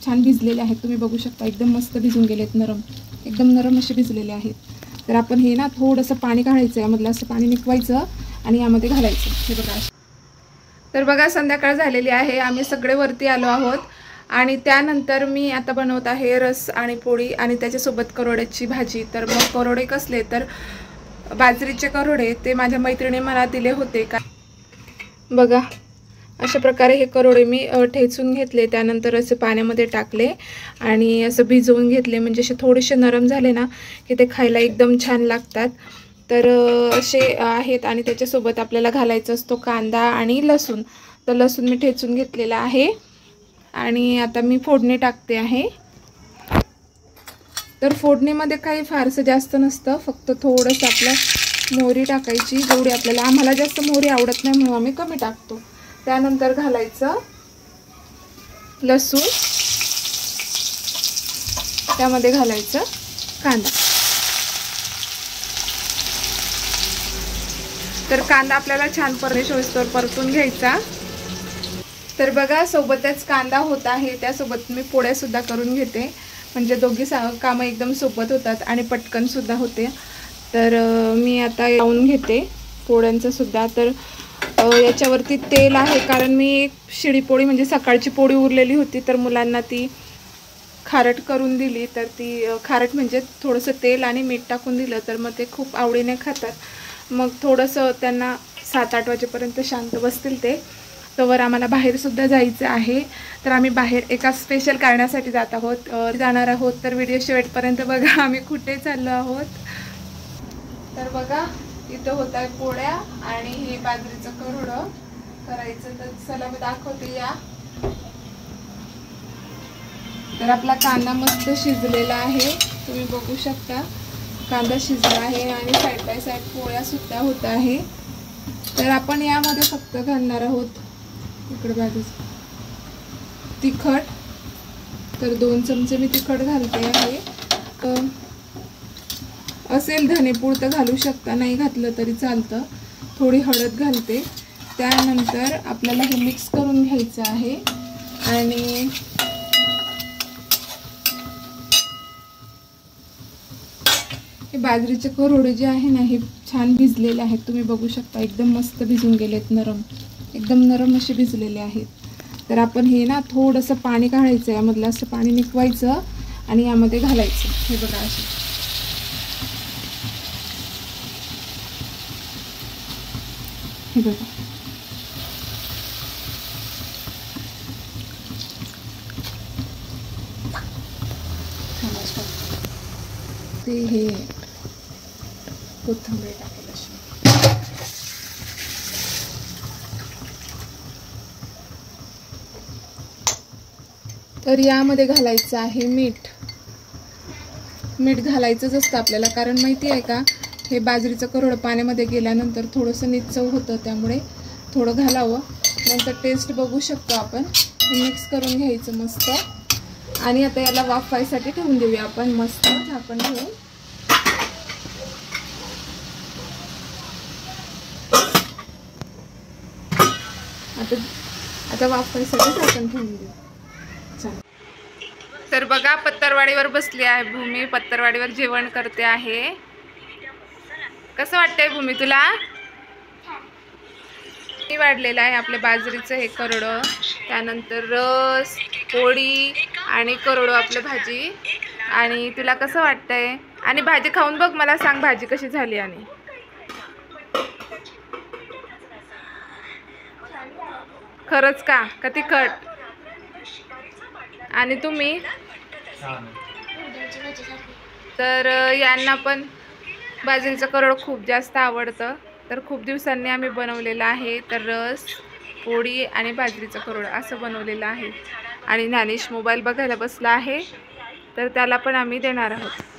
छान भिजलेले आहेत, तुम्ही बघू शकता एकदम मस्त भिजून गेलेत, नरम एकदम नरम असे भिजलेले आहेत. तर आपण हे ना थोडंसं पाणी काढायचं, यामधलं असं पाणी निघवायचं आणि यामध्ये घालायचं. हे बघा. तर बघा संध्याकाळ झालेली आहे, आम्ही सगळे वरती आलो आहोत आणि त्यानंतर मी आता बनवत आहे रस आणि पोळी आणि त्याच्यासोबत करोड्याची भाजी. तर मग करोडे कसले, तर बाजरीचे करोडे, ते माझ्या मैत्रिणी मला दिले होते का. बघा अशा प्रकारे हे करोडे मी ठेचून घेतले, त्यानंतर असे पाण्यामध्ये टाकले आणि असं भिजवून घेतले, म्हणजे असे थोडेसे नरम झाले ना की ते खायला एकदम छान लागतात. तर असे आहेत आणि त्याच्यासोबत आपल्याला घालायचा असतो कांदा आणि लसूण. तर लसूण मी ठेचून घेतलेला आहे आणि आता मी फोडणी टाकते आहे. तर फोडणीमध्ये काही फारसं जास्त नसतं, फक्त थोडंसं आपलं मोहरी टाकायची, जेवढी आपल्याला, आम्हाला जास्त मोहरी आवडत नाही म्हणून आम्ही कमी टाकतो. त्यानंतर घालायचं लसूण, त्यामध्ये घालायचं कांदा. तर कांदा आपल्याला छान परतून घ्यायचा. तर बघा सोबतच कांदा होत आहे, त्यासोबत मी पोळ्या सुद्धा करून घेते, म्हणजे दोघी कामं एकदम सोबत होतात आणि पटकन सुद्धा होते. तर मी आता लावून घेते पोळ्यांचं सुद्धा. तर याच्यावरती तेल आहे, कारण मी एक शिळी पोळी म्हणजे सकाळची पोळी उरलेली होती, तर मुलांना ती खारट करून दिली. तर ती खारट म्हणजे थोडंसं तेल आणि मीठ टाकून दिलं, तर मग ते खूप आवडीने खातात. मग थोडंसं त्यांना 7-8 वाजेपर्यंत शांत बसतील ते, तोवर आम्हाला बाहेरसुद्धा जायचं आहे. तर आम्ही बाहेर एका स्पेशल कारणासाठी जाणार आहोत. तर व्हिडिओ शेवटपर्यंत बघा आम्ही कुठे चाललो आहोत. तर बघा इथं होत आहे पोळ्या आणि हे बाजरीचं करोडं करायचं. तर चला मी दाखवते या. तर आपला कांदा मस्त शिजलेला आहे, तुम्ही बघू शकता कांदा शिजला आहे आणि साईड बाय साईड पोळ्या सुद्धा होत आहे. तर आपण यामध्ये फक्त घालणार आहोत इकडे बाजूचं तिखट. तर 2 चमचे मी तिखट घालते आहे. असेल धनेपूड तर घालू शकता, नाही घातलं तरी चालतं. थोडी हळद घालते. त्यानंतर आपल्याला हे मिक्स करून घ्यायचं आहे आणि हे बाजरीचे करोडे जे आहे ना हे छान भिजलेले आहेत, तुम्ही बघू शकता एकदम मस्त भिजून गेलेत, नरम एकदम नरम असे भिजलेले आहेत. तर आपण हे ना थोडंसं पाणी काढायचं, यामधलं असं पाणी निघवायचं आणि यामध्ये घालायचं. हे बघा असे. हे बघा ते हे कोथिंबीर टाकेल अशी. तर यामध्ये घालायचं आहे मीठ. मीठ घालायचंच असतं आपल्याला, कारण माहिती आहे का, हे बाजरीचं करोड पाण्यामध्ये गेल्यानंतर थोडंसं निचव होतं, त्यामुळे थोडं घालावं. नंतर टेस्ट बघू शकतो आपण. हे मिक्स करून घ्यायचं मस्त आणि आता याला वाफायसाठी ठेवून देऊया आपण मस्त झाकण ठेवून. आता वाफायसाठी झाकण ठेवून देऊ. तर बघा पत्तरवाडीवर बसली आहे भूमी, पत्तरवाडीवर जेवण करते आहे. कसं वाटतंय भूमी तुला? वाढलेलं आहे आपल्या बाजरीचं हे करोडं, त्यानंतर रस, पोळी आणि करोडो आपलं भाजी. आणि तुला कसं वाटतंय? आणि भाजी खाऊन बघ, मला सांग भाजी कशी झाली. आणि खरंच का तिखट? आणि तुम्ही? तर यांना पण बाजरीचं करोड खूप जास्त आवडतं, तर खूप दिवसांनी आम्ही बनवलेलं आहे. तर रस, पोळी आणि बाजरीचं करोड असं बनवलेलं आहे. आणि ज्ञानेश मोबाईल बघायला बसला आहे, तर त्याला पण आम्ही देणार आहोत.